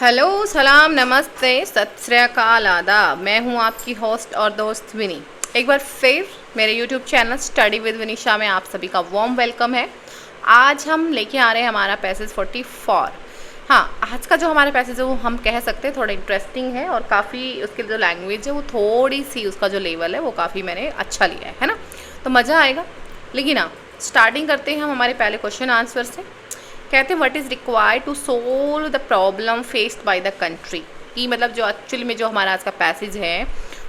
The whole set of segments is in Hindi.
हेलो, सलाम, नमस्ते, सत श्री अकाल, आदाब। मैं हूं आपकी होस्ट और दोस्त विनी। एक बार फिर मेरे यूट्यूब चैनल स्टडी विद विनीशा में आप सभी का वार्म वेलकम है। आज हम लेके आ रहे हैं हमारा पैसेज 44। हाँ, आज का जो हमारा पैसेज है वो हम कह सकते हैं थोड़ा इंटरेस्टिंग है और काफ़ी उसकी जो लैंग्वेज है वो थोड़ी सी उसका जो लेवल है वो काफ़ी मैंने अच्छा लिया है ना, तो मज़ा आएगा। लेकिन हाँ, स्टार्टिंग करते हैं हम हमारे पहले क्वेश्चन आंसर से। कहते हैं what is required to solve the problem faced by the country. कि मतलब जो एक्चुअली में जो हमारा आज का पैसेज है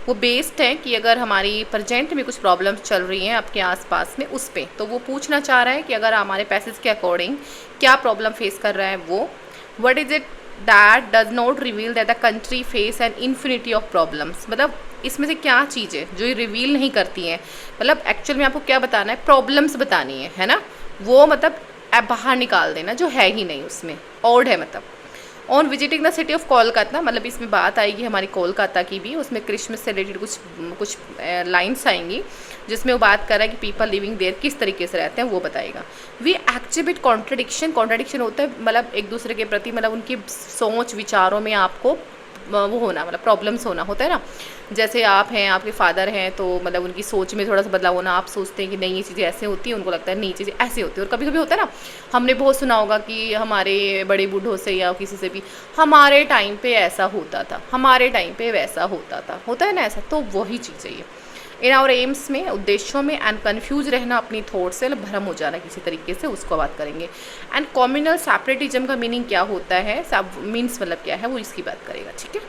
वो बेस्ड है कि अगर हमारी प्रेजेंट में कुछ प्रॉब्लम्स चल रही हैं आपके आसपास में उस पर, तो वो पूछना चाह रहा है कि अगर हमारे पैसेज के अकॉर्डिंग क्या प्रॉब्लम फेस कर रहा है वो। What is it that does not reveal that the country face N infinity of problems. मतलब इसमें से क्या चीज़ है जो ये रिवील नहीं करती हैं, मतलब एक्चुअल में आपको क्या बताना है, प्रॉब्लम्स बतानी है ना। वो मतलब बाहर निकाल देना जो है ही नहीं उसमें, ऑड है मतलब। On visiting the city of Kolkata, मतलब इसमें बात आएगी हमारी कोलकाता की भी, उसमें क्रिसमस से रिलेटेड कुछ लाइन्स आएंगी जिसमें वो बात कर रहा है कि पीपल लिविंग देयर किस तरीके से रहते हैं वो बताएगा। वी एक्जिबिट कॉन्ट्रडिक्शन होता है मतलब एक दूसरे के प्रति, मतलब उनकी सोच विचारों में आपको वो होना, मतलब प्रॉब्लम्स होना होता है ना। जैसे आप हैं, आपके फादर हैं, तो मतलब उनकी सोच में थोड़ा सा बदलाव होना, आप सोचते हैं कि नहीं ये चीज़ें ऐसे होती हैं, उनको लगता है नहीं चीज़ें ऐसे होती है। और कभी कभी होता है ना, हमने बहुत सुना होगा कि हमारे बड़े बूढ़ों से या किसी से भी हमारे टाइम पे ऐसा होता था, हमारे टाइम पे वैसा होता है ना ऐसा, तो वही चीज़ है ये। इन आवर एम्स में, उद्देश्यों में, एंड कन्फ्यूज रहना अपनी थॉट से, भ्रम हो जाना किसी तरीके से, उसको बात करेंगे। एंड कॉम्युनल सेपरेटिज्म का मीनिंग क्या होता है, मीन्स मतलब क्या है, वो इसकी बात करेगा। ठीक है,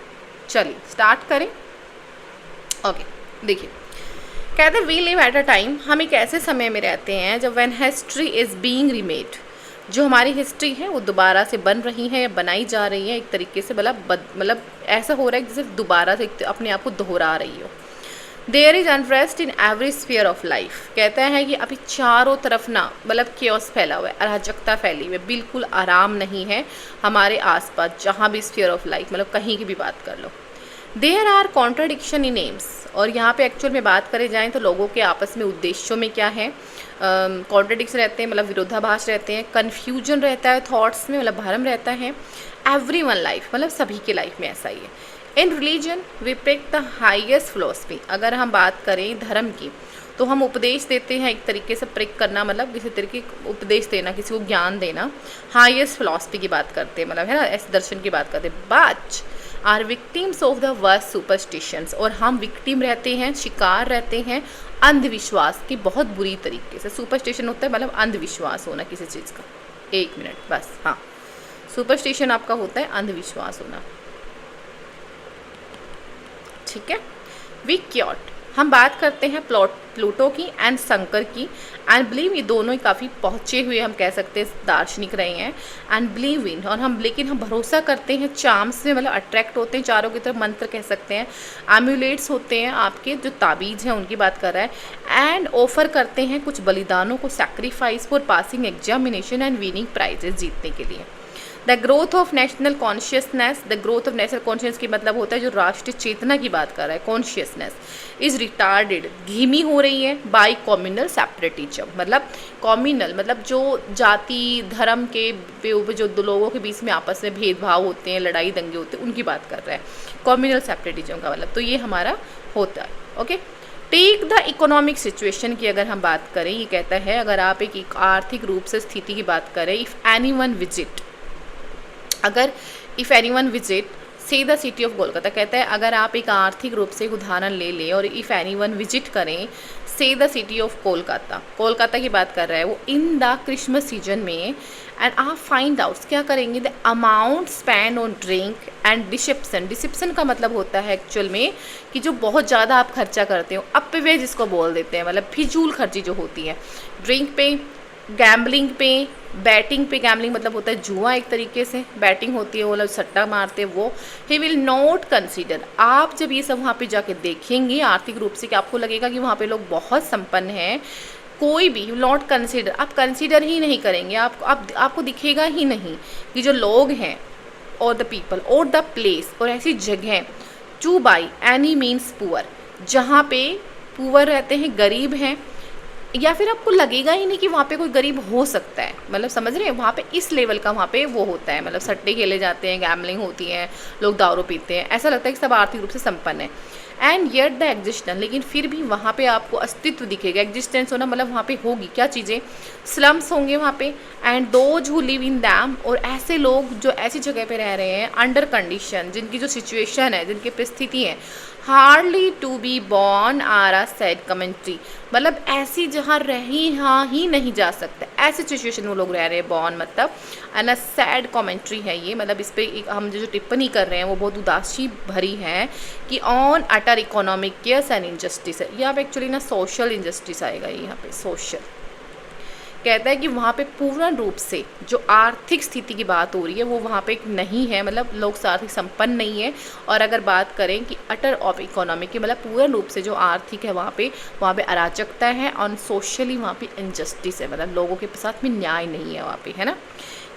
चलिए स्टार्ट करें। ओके, देखिए कहते हैं we live at a time, हम एक ऐसे समय में रहते हैं जब when history is being remade, जो हमारी हिस्ट्री है वो दोबारा से बन रही है या बनाई जा रही है एक तरीके से, मतलब ऐसा हो रहा है जैसे दोबारा से अपने आप को दोहरा रही हो। There is unrest in every sphere of life, कहता है कि अभी चारों तरफ ना मतलब केओस फैला हुआ है, अराजकता फैली हुई है, बिल्कुल आराम नहीं है हमारे आसपास, जहाँ भी स्फीयर ऑफ लाइफ, मतलब कहीं की भी बात कर लो। There are contradiction in aims, और यहाँ पे एक्चुअल में बात करें जाएँ तो लोगों के आपस में उद्देश्यों में क्या है, कॉन्ट्राडिक्शन रहते हैं, मतलब विरोधाभास रहते हैं, कन्फ्यूजन रहता है थॉट्स में, मतलब भरम रहता है। एवरी वन लाइफ, मतलब सभी के लाइफ में ऐसा ही है। In religion we preach the highest philosophy, अगर हम बात करें धर्म की तो हम उपदेश देते हैं एक तरीके से, प्रेक करना मतलब किसी तरीके उपदेश देना, किसी को ज्ञान देना। हाईएस्ट फिलोसफी की बात करते हैं, मतलब है ना, ऐसे दर्शन की बात करते हैं। But are victims of the worst superstitions, और हम विक्टिम रहते हैं, शिकार रहते हैं अंधविश्वास की बहुत बुरी तरीके से। सुपरस्टिशन होता है मतलब अंधविश्वास होना किसी चीज़ का। एक मिनट बस, हाँ, सुपरस्टिशन आपका होता है अंधविश्वास होना। ठीक है, वी क्योट, हम बात करते हैं प्लूटो की एंड शंकर की। एंड बिलीव, ये दोनों ही काफ़ी पहुँचे हुए हम कह सकते हैं दार्शनिक रहे हैं। एंड बिलीव इन, और हम लेकिन हम भरोसा करते हैं चार्म्स में, मतलब अट्रैक्ट होते हैं चारों की तरफ, मंत्र कह सकते हैं। एम्यूलेट्स होते हैं आपके जो ताबीज़ हैं उनकी बात कर रहा है। एंड ऑफर करते हैं कुछ बलिदानों को, sacrifice for passing examination and winning prizes, जीतने के लिए। The growth of national consciousness, the growth of national consciousness की मतलब होता है जो राष्ट्रीय चेतना की बात कर रहा है, कॉन्शियसनेस इज रिटार्डेड, धीमी हो रही है बाय कम्युनल सेपरेटिज्म, मतलब कम्युनल मतलब जो जाति धर्म के जो दो लोगों के बीच में आपस में भेदभाव होते हैं, लड़ाई दंगे होते हैं, उनकी बात कर रहा है कम्युनल सेपरेटिज्म का मतलब, तो ये हमारा होता है। Okay, take the economic situation की अगर हम बात करें, ये कहता है अगर आप एक आर्थिक रूप से स्थिति की बात करें, इफ़ एनी वन विजिट, अगर इफ़ एनी वन विजिट से द सिटी ऑफ कोलकाता, कहता है अगर आप एक आर्थिक रूप से एक उदाहरण ले लें और इफ़ एनी वन विजिट करें से the city of Kolkata, Kolkata की बात कर रहा है वो, इन द क्रिसमस सीजन में, एंड आप फाइंड आउट क्या करेंगे, the amount spend on drink and deception. Deception का मतलब होता है एक्चुअल में कि जो बहुत ज़्यादा आप खर्चा करते हो, अपव्यय जिसको बोल देते हैं, मतलब फिजूल खर्ची जो होती है, ड्रिंक पे, गैम्बलिंग पे, बैटिंग पे, गैम्बलिंग मतलब होता है जुआ एक तरीके से, बैटिंग होती है वो लोग सट्टा मारते हैं वो। ही विल नॉट कंसीडर, आप जब ये सब वहाँ पे जाके देखेंगे आर्थिक रूप से कि आपको लगेगा कि वहाँ पे लोग बहुत संपन्न हैं, कोई भी नॉट कंसीडर, आप कंसीडर ही नहीं करेंगे, आपको दिखेगा ही नहीं कि जो लोग हैं और द पीपल और द प्लेस, और ऐसी जगह two by any means poor, जहाँ पे पुअर रहते हैं, गरीब हैं, या फिर आपको लगेगा ही नहीं कि वहाँ पे कोई गरीब हो सकता है, मतलब समझ रहे हैं, वहाँ पे इस लेवल का वहाँ पे वो होता है, मतलब सट्टे खेले जाते हैं, गैमलिंग होती है, लोग दारू पीते हैं, ऐसा लगता है कि सब आर्थिक रूप से संपन्न है। एंड येट द एग्जिस्टेंस, लेकिन फिर भी वहाँ पे आपको अस्तित्व दिखेगा, एग्जिस्टेंस होना मतलब वहाँ पे होगी क्या चीज़ें, स्लम्स होंगे वहाँ पे, and those who live in them, और ऐसे लोग जो ऐसी जगह पे रह रहे हैं अंडर कंडीशन, जिनकी जो सिचुएशन है, जिनकी परिस्थिति है, hardly to be born are a sad commentary, मतलब ऐसी जहाँ रही हाँ ही नहीं जा सकता, ऐसी सिचुएशन वो लोग रह रहे हैं, बॉर्न मतलब एंड अ सैड कमेंट्री है ये, मतलब इस पर हम जो टिप्पणी कर रहे हैं वो बहुत उदासी भरी है कि on utter economic cares and injustice है, यहाँ पे एक्चुअली ना सोशल इनजस्टिस आएगा, यहाँ पे सोशल कहता है कि वहाँ पे पूर्ण रूप से जो आर्थिक स्थिति की बात हो रही है वो वहाँ पे नहीं है, मतलब लोग आर्थिक संपन्न नहीं है। और अगर बात करें कि अटर ऑफ इकोनॉमिक की, मतलब पूर्ण रूप से जो आर्थिक है वहाँ पे अराजकता है, और सोशली वहाँ पे इनजस्टिस है, मतलब लोगों के साथ में न्याय नहीं है वहाँ पे, है ना।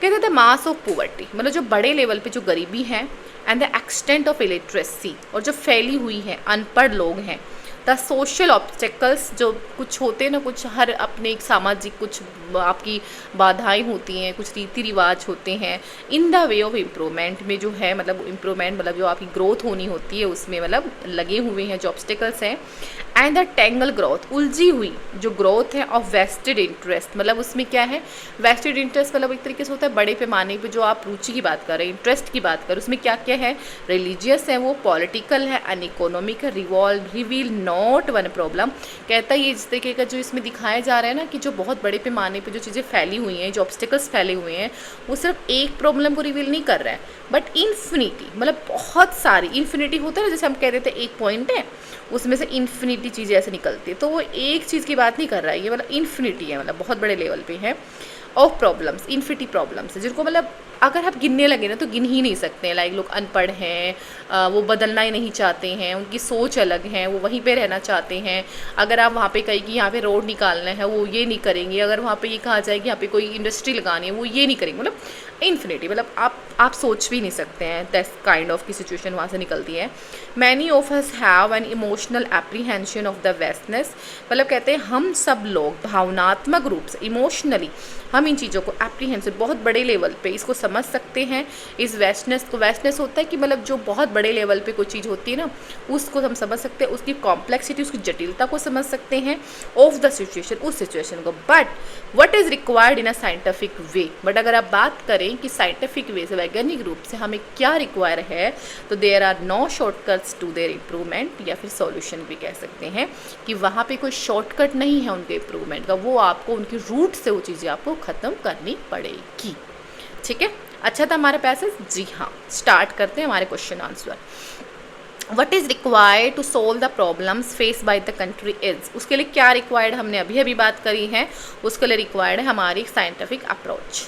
कहते थे मास ऑफ पोवर्टी, मतलब जो बड़े लेवल पे जो गरीबी है, and the extent of illiteracy, और जो फैली हुई है अनपढ़ लोग हैं, द सोशल ऑब्स्टेकल्स, जो कुछ होते हैं ना, कुछ हर अपने एक सामाजिक कुछ आपकी बाधाएं होती हैं, कुछ रीति रिवाज होते हैं, in the way of improvement में जो है, मतलब इम्प्रूवमेंट मतलब जो आपकी ग्रोथ होनी होती है उसमें मतलब लगे हुए हैं जो ऑब्स्टेकल्स हैं, एंड द टेंगल ग्रोथ, उलझी हुई जो ग्रोथ है ऑफ वेस्टेड इंटरेस्ट, मतलब उसमें क्या है, वेस्टेड इंटरेस्ट मतलब एक तरीके से होता है बड़े पैमाने पे जो आप रुचि की बात कर रहे हैं, इंटरेस्ट की बात कर, उसमें क्या क्या है, रिलीजियस है, वो पॉलिटिकल है, एंड इकोनॉमिक है, रिवील नॉट वन प्रॉब्लम। कहता है ये इस तरीके का जो इसमें दिखाया जा रहा है ना कि जो बहुत बड़े पैमाने पे जो चीज़ें फैली हुई हैं, जो ऑब्स्टिकल्स फैले हुए हैं, वो सिर्फ एक प्रॉब्लम को रिवील नहीं कर रहा है, बट इन्फिनिटी, मतलब बहुत सारी, इन्फिनिटी होता है ना, जैसे हम कहते थे एक पॉइंट है उसमें से इन्फिनिटी चीज़ें ऐसे निकलती है, तो वो एक चीज़ की बात नहीं कर रहा है ये, मतलब इन्फिनिटी है, मतलब बहुत बड़े लेवल पे है ऑफ प्रॉब्लम्स, इन्फिनिटी प्रॉब्लम्स है, जिनको मतलब अगर आप गिनने लगे ना तो गिन ही नहीं सकते हैं। लाइक लोग अनपढ़ हैं, वो बदलना ही नहीं चाहते हैं, उनकी सोच अलग है, वो वहीं पे रहना चाहते हैं। अगर आप वहाँ पे कहीं कि यहाँ पे रोड निकालना है वो ये नहीं करेंगे, अगर वहाँ पे ये कहा जाए कि यहाँ पे कोई इंडस्ट्री लगानी है वो ये नहीं करेंगे, मतलब इन्फिनिटी, मतलब आप सोच भी नहीं सकते हैं, दैट्स काइंड ऑफ की सिचुएशन वहाँ से निकलती है। Many of us have an emotional apprehension of the vastness, मतलब कहते हैं हम सब लोग भावनात्मक रूप से, इमोशनली हम इन चीज़ों को एप्रीहेंशन बहुत बड़े लेवल पे इसको समझ सकते हैं, इस वेस्टनेस को। वेस्टनेस होता है कि मतलब जो बहुत बड़े लेवल पे कोई चीज़ होती है ना उसको हम समझ सकते हैं, उसकी कॉम्प्लेक्सिटी, उसकी जटिलता को समझ सकते हैं ऑफ द सिचुएशन, उस सिचुएशन को। But what is required in a scientific way, but अगर आप बात करें कि साइंटिफिक वे से, वैज्ञानिक रूप से हमें क्या रिक्वायर है, तो there are no shortcuts to their improvement, या फिर सॉल्यूशन भी कह सकते हैं कि वहाँ पे कोई शॉर्टकट नहीं है उनके इम्प्रूवमेंट का, वो आपको उनकी रूट से वो चीज़ें आपको ख़त्म करनी पड़ेगी। ठीक है, अच्छा था हमारा पैसेज। जी हाँ, स्टार्ट करते हैं हमारे question answer. What is required to solve the problems face by the country is, उसके लिए क्या रिक्वायर्ड, हमने अभी बात करी है, उसके लिए रिक्वायर्ड है हमारी scientific approach.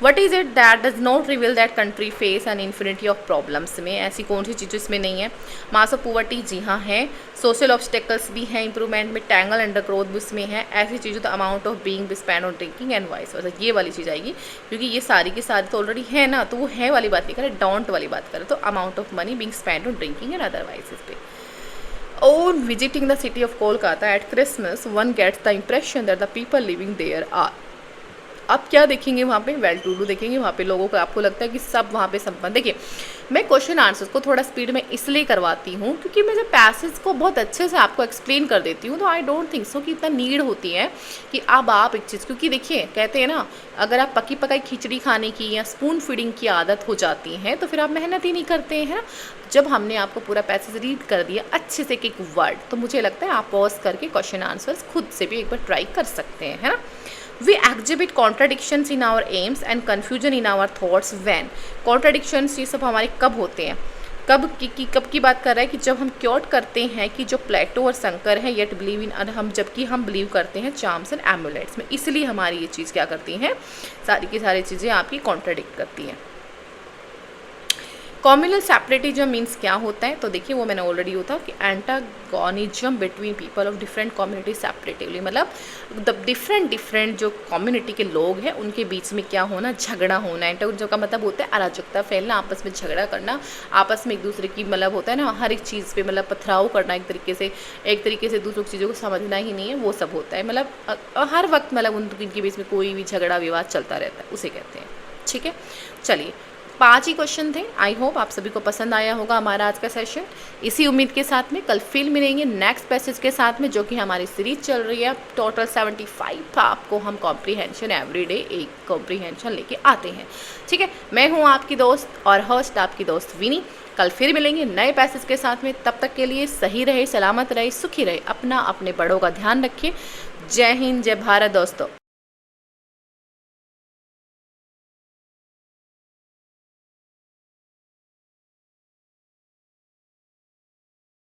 What is it that does not reveal that country face N infinity of problems, में ऐसी कौन सी चीज़ इसमें नहीं है। मास ऑफ पोवर्टी, जी हाँ है। सोशल ऑब्स्टेकल्स भी हैं इंप्रूवमेंट में, टैंगल अंडर ग्रोथ भी उसमें है। ऐसी चीज़ों तो amount of being spend on drinking and vice versa, ये वाली चीज़ आएगी, क्योंकि ये सारी की सारी तो ऑलरेडी है ना, तो वो है वाली बात नहीं करें, डोंट वाली बात करें, तो amount of money being spend on drinking and otherwise इस पे। On visiting the city of Kolkata at Christmas, one gets the impression that the people living there are, आप क्या देखेंगे वहाँ पे, वेल टू डू देखेंगे वहाँ पे लोगों को, आपको लगता है कि सब वहाँ पे संपन्न। देखिए मैं क्वेश्चन आंसर्स को थोड़ा स्पीड में इसलिए करवाती हूँ क्योंकि मैं जब पैसेज को बहुत अच्छे से आपको एक्सप्लेन कर देती हूँ तो आई डोंट थिंक सो कि इतना नीड होती है कि अब आप एक चीज़, क्योंकि देखिए कहते हैं ना, अगर आप पकी पकाई खिचड़ी खाने की या स्पून फीडिंग की आदत हो जाती है तो फिर आप मेहनत ही नहीं करते हैं ना। जब हमने आपको पूरा पैसेज रीड कर दिया अच्छे से एक वर्ड, तो मुझे लगता है आप पॉज करके क्वेश्चन आंसर्स खुद से भी एक बार ट्राई कर सकते हैं, है ना। We exhibit contradictions in our aims and confusion in our thoughts when, contradictions ये सब हमारे कब होते हैं, कब की बात कर रहा है कि जब हम क्योट करते हैं कि जो प्लेटो और शंकर है येट बिलीव इन, हम जबकि हम बिलीव करते हैं चार्म्स एंड एमुलेट्स में, इसलिए हमारी ये चीज़ क्या करती हैं, सारी की सारी चीज़ें आपकी कॉन्ट्राडिक्ट करती हैं। कम्युनल सेपरेटिज्म मीन्स क्या होता है, तो देखिए वो मैंने ऑलरेडी होता कि antagonism between people of different community separatively, मतलब द डिफरेंट जो कम्युनिटी के लोग हैं उनके बीच में क्या होना, झगड़ा होना। एंटागोनिज्म का मतलब होता है अराजकता फैलना, आपस में झगड़ा करना, आपस में एक दूसरे की मतलब होता है ना हर एक चीज़ पे मतलब पथराव करना, एक तरीके से दूसरों की चीज़ों को समझना ही नहीं है, वो सब होता है। मतलब हर वक्त मतलब उनके बीच में कोई भी झगड़ा विवाद चलता रहता है, उसे कहते हैं। ठीक है, चलिए 5 ही क्वेश्चन थे। आई होप आप सभी को पसंद आया होगा हमारा आज का सेशन। इसी उम्मीद के साथ में कल फिर मिलेंगे नेक्स्ट पैसेज के साथ में, जो कि हमारी सीरीज चल रही है। टोटल 75 आपको हम कॉम्प्रीहेंशन एवरीडे एक कॉम्प्रीहेंशन लेके आते हैं। ठीक है, मैं हूँ आपकी दोस्त और होस्ट आपकी दोस्त विनी। कल फिर मिलेंगे नए पैसेज के साथ में, तब तक के लिए सही रहे, सलामत रहे, सुखी रहे, अपना अपने बड़ों का ध्यान रखिए। जय हिंद, जय भारत दोस्तों।